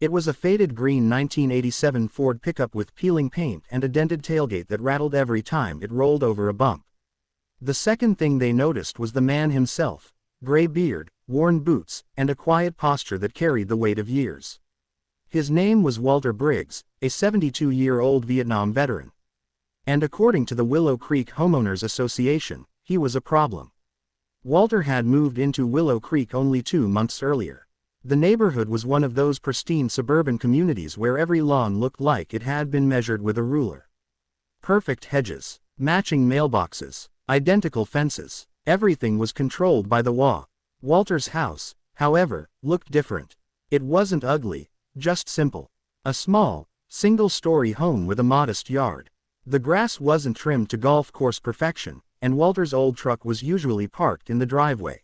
It was a faded green 1987 Ford pickup with peeling paint and a dented tailgate that rattled every time it rolled over a bump. The second thing they noticed was the man himself, gray beard, worn boots, and a quiet posture that carried the weight of years. His name was Walter Briggs, a 72-year-old Vietnam veteran. And according to the Willow Creek Homeowners Association, he was a problem. Walter had moved into Willow Creek only 2 months earlier. The neighborhood was one of those pristine suburban communities where every lawn looked like it had been measured with a ruler. Perfect hedges, matching mailboxes, identical fences, everything was controlled by the law. Walter's house, however, looked different. It wasn't ugly, just simple. A small, single-story home with a modest yard. The grass wasn't trimmed to golf course perfection, and Walter's old truck was usually parked in the driveway.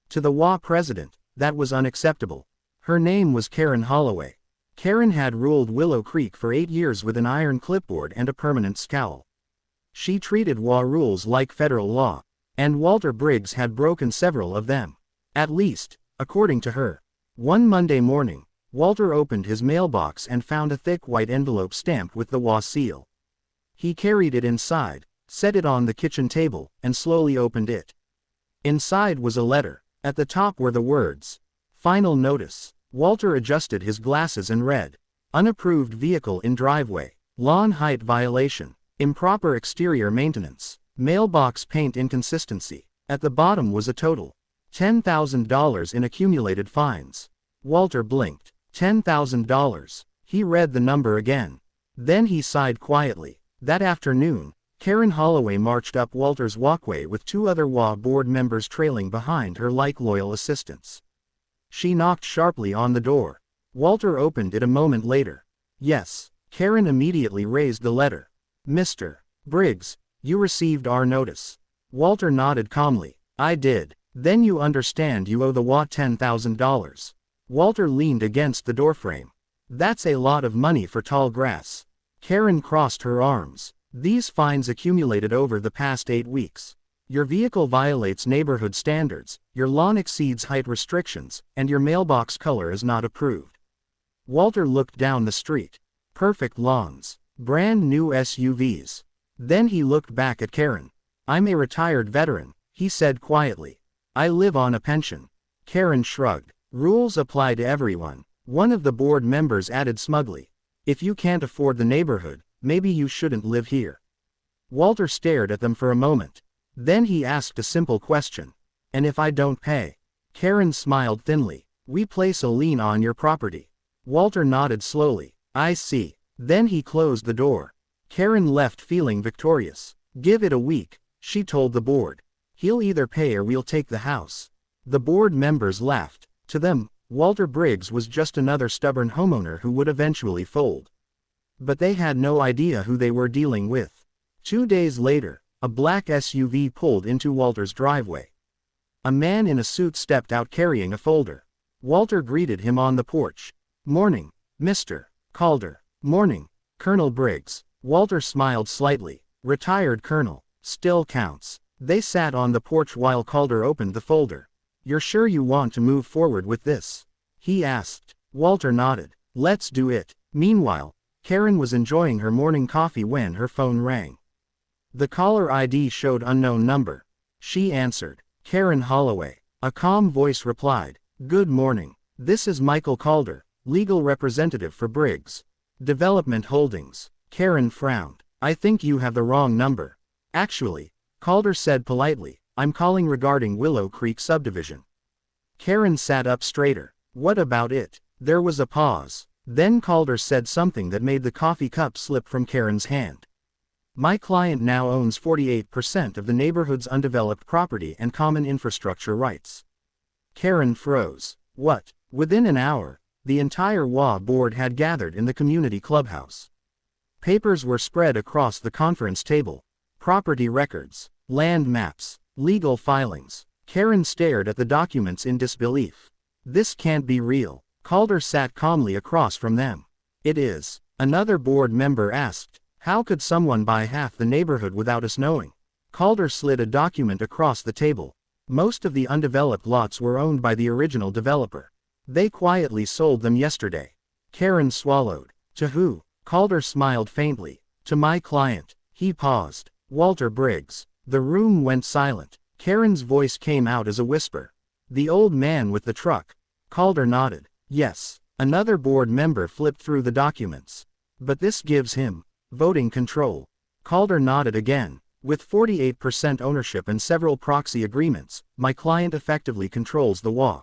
To the WA president, that was unacceptable. Her name was Karen Holloway. Karen had ruled Willow Creek for 8 years with an iron clipboard and a permanent scowl. She treated WA rules like federal law, and Walter Briggs had broken several of them. At least, according to her. One Monday morning, Walter opened his mailbox and found a thick white envelope stamped with the WA seal. He carried it inside, set it on the kitchen table, and slowly opened it. Inside was a letter. At the top were the words, "Final notice." Walter adjusted his glasses and read, "Unapproved vehicle in driveway, lawn height violation, improper exterior maintenance, mailbox paint inconsistency." At the bottom was a total, $10,000 in accumulated fines. Walter blinked. $10,000. He read the number again. Then he sighed quietly. That afternoon, Karen Holloway marched up Walter's walkway with 2 other WA board members trailing behind her like loyal assistants. She knocked sharply on the door. Walter opened it a moment later. "Yes." Karen immediately raised the letter. "Mr. Briggs, you received our notice." Walter nodded calmly. "I did." "Then you understand you owe the WA $10,000. Walter leaned against the doorframe. "That's a lot of money for tall grass." Karen crossed her arms. "These fines accumulated over the past 8 weeks. Your vehicle violates neighborhood standards, your lawn exceeds height restrictions, and your mailbox color is not approved." Walter looked down the street. Perfect lawns. Brand new SUVs. Then he looked back at Karen. "I'm a retired veteran," he said quietly. "I live on a pension." Karen shrugged. "Rules apply to everyone." One of the board members added smugly. "If you can't afford the neighborhood, maybe you shouldn't live here." Walter stared at them for a moment. Then he asked a simple question. "And if I don't pay?" Karen smiled thinly. "We place a lien on your property." Walter nodded slowly. "I see." Then he closed the door. Karen left feeling victorious. "Give it a week," she told the board. "He'll either pay or we'll take the house." The board members laughed. To them, Walter Briggs was just another stubborn homeowner who would eventually fold. But they had no idea who they were dealing with. 2 days later, a black SUV pulled into Walter's driveway. A man in a suit stepped out carrying a folder. Walter greeted him on the porch. "Morning, Mr. Calder." "Morning, Colonel Briggs." Walter smiled slightly. "Retired colonel. Still counts." They sat on the porch while Calder opened the folder. "You're sure you want to move forward with this?" he asked. Walter nodded. "Let's do it." Meanwhile, Karen was enjoying her morning coffee when her phone rang. The caller ID showed unknown number. She answered. "Karen Holloway." A calm voice replied. "Good morning. This is Michael Calder, legal representative for Briggs Development Holdings." Karen frowned. "I think you have the wrong number." "Actually," Calder said politely, "I'm calling regarding Willow Creek subdivision." Karen sat up straighter. "What about it?" There was a pause. Then Calder said something that made the coffee cup slip from Karen's hand. "My client now owns 48% of the neighborhood's undeveloped property and common infrastructure rights." Karen froze. "What?" Within an hour, the entire WA board had gathered in the community clubhouse. Papers were spread across the conference table. Property records, land maps, legal filings. Karen stared at the documents in disbelief. "This can't be real." Calder sat calmly across from them. "It is." Another board member asked. "How could someone buy half the neighborhood without us knowing?" Calder slid a document across the table. "Most of the undeveloped lots were owned by the original developer. They quietly sold them yesterday." Karen swallowed. To who? Calder smiled faintly. To my client. He paused. Walter Briggs. The room went silent. Karen's voice came out as a whisper. The old man with the truck. Calder nodded. Yes. Another board member flipped through the documents. But this gives him voting control. Calder nodded again. With 48% ownership and several proxy agreements, my client effectively controls the WA.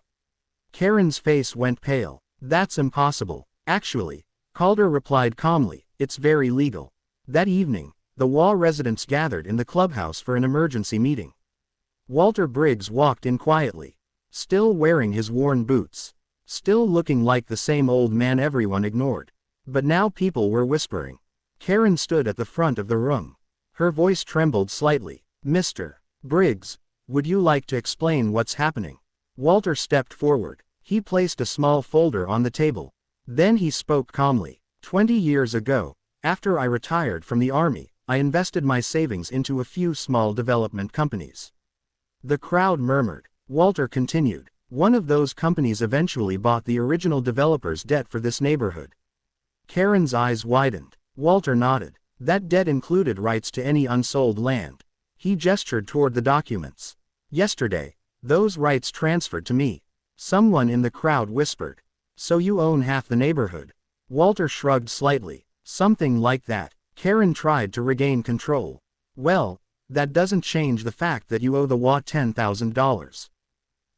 Karen's face went pale. That's impossible. Actually, Calder replied calmly, it's very legal. That evening, the WA residents gathered in the clubhouse for an emergency meeting. Walter Briggs walked in quietly, still wearing his worn boots, still looking like the same old man everyone ignored. But now people were whispering. Karen stood at the front of the room. Her voice trembled slightly. Mr. Briggs, would you like to explain what's happening? Walter stepped forward. He placed a small folder on the table. Then he spoke calmly. 20 years ago, after I retired from the army, I invested my savings into a few small development companies. The crowd murmured. Walter continued. One of those companies eventually bought the original developer's debt for this neighborhood. Karen's eyes widened. Walter nodded. That debt included rights to any unsold land. He gestured toward the documents. Yesterday, those rights transferred to me. Someone in the crowd whispered. So you own half the neighborhood? Walter shrugged slightly. Something like that. Karen tried to regain control. Well, that doesn't change the fact that you owe the WA $10,000.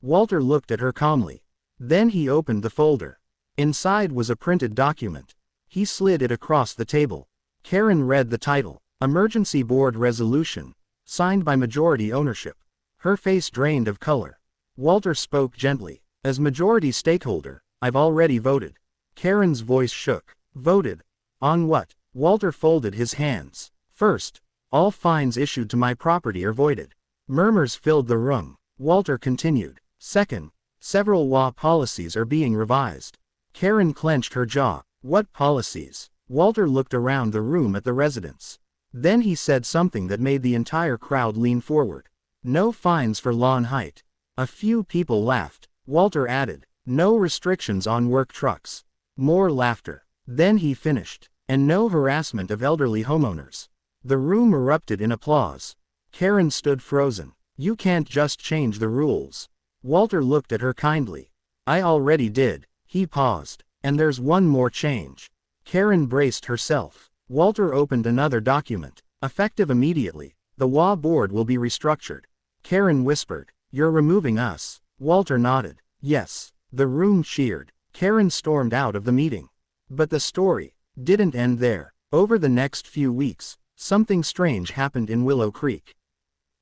Walter looked at her calmly. Then he opened the folder. Inside was a printed document. He slid it across the table. Karen read the title, Emergency Board Resolution, signed by majority ownership. Her face drained of color. Walter spoke gently. As majority stakeholder, I've already voted. Karen's voice shook. Voted? On what? Walter folded his hands. First, all fines issued to my property are voided. Murmurs filled the room. Walter continued. Second, several WA policies are being revised. Karen clenched her jaw. What policies? Walter looked around the room at the residents. Then he said something that made the entire crowd lean forward. No fines for lawn height. A few people laughed. Walter added, no restrictions on work trucks. More laughter. Then he finished. And no harassment of elderly homeowners. The room erupted in applause. Karen stood frozen. You can't just change the rules. Walter looked at her kindly. I already did. He paused. And there's one more change. Karen braced herself. Walter opened another document. Effective immediately, the WA board will be restructured. Karen whispered, you're removing us. Walter nodded. Yes. The room cheered. Karen stormed out of the meeting. But the story didn't end there. Over the next few weeks, something strange happened in Willow Creek.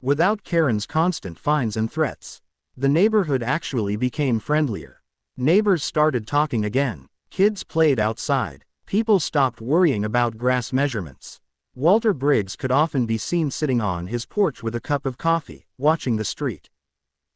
Without Karen's constant fines and threats, the neighborhood actually became friendlier. Neighbors started talking again. Kids played outside. People stopped worrying about grass measurements. Walter Briggs could often be seen sitting on his porch with a cup of coffee, watching the street.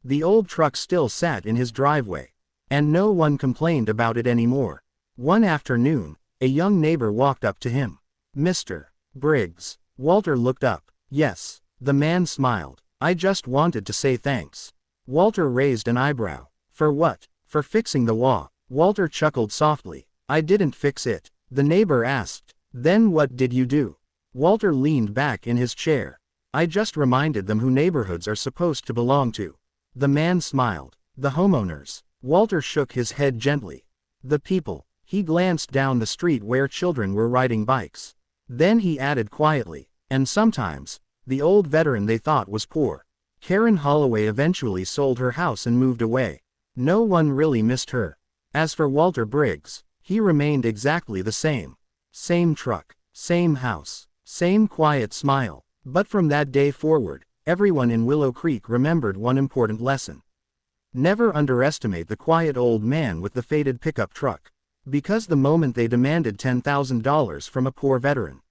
The old truck still sat in his driveway. And no one complained about it anymore. One afternoon, a young neighbor walked up to him. Mr. Briggs. Walter looked up. Yes. The man smiled. I just wanted to say thanks. Walter raised an eyebrow. For what? For fixing the WA. Walter chuckled softly. I didn't fix it. The neighbor asked. Then what did you do? Walter leaned back in his chair. I just reminded them who neighborhoods are supposed to belong to. The man smiled. The homeowners. Walter shook his head gently. The people. He glanced down the street where children were riding bikes. Then he added quietly. And sometimes, the old veteran they thought was poor. Karen Holloway eventually sold her house and moved away. No one really missed her. As for Walter Briggs, he remained exactly the same. Same truck, same house, same quiet smile. But from that day forward, everyone in Willow Creek remembered one important lesson. Never underestimate the quiet old man with the faded pickup truck. Because the moment they demanded $10,000 from a poor veteran,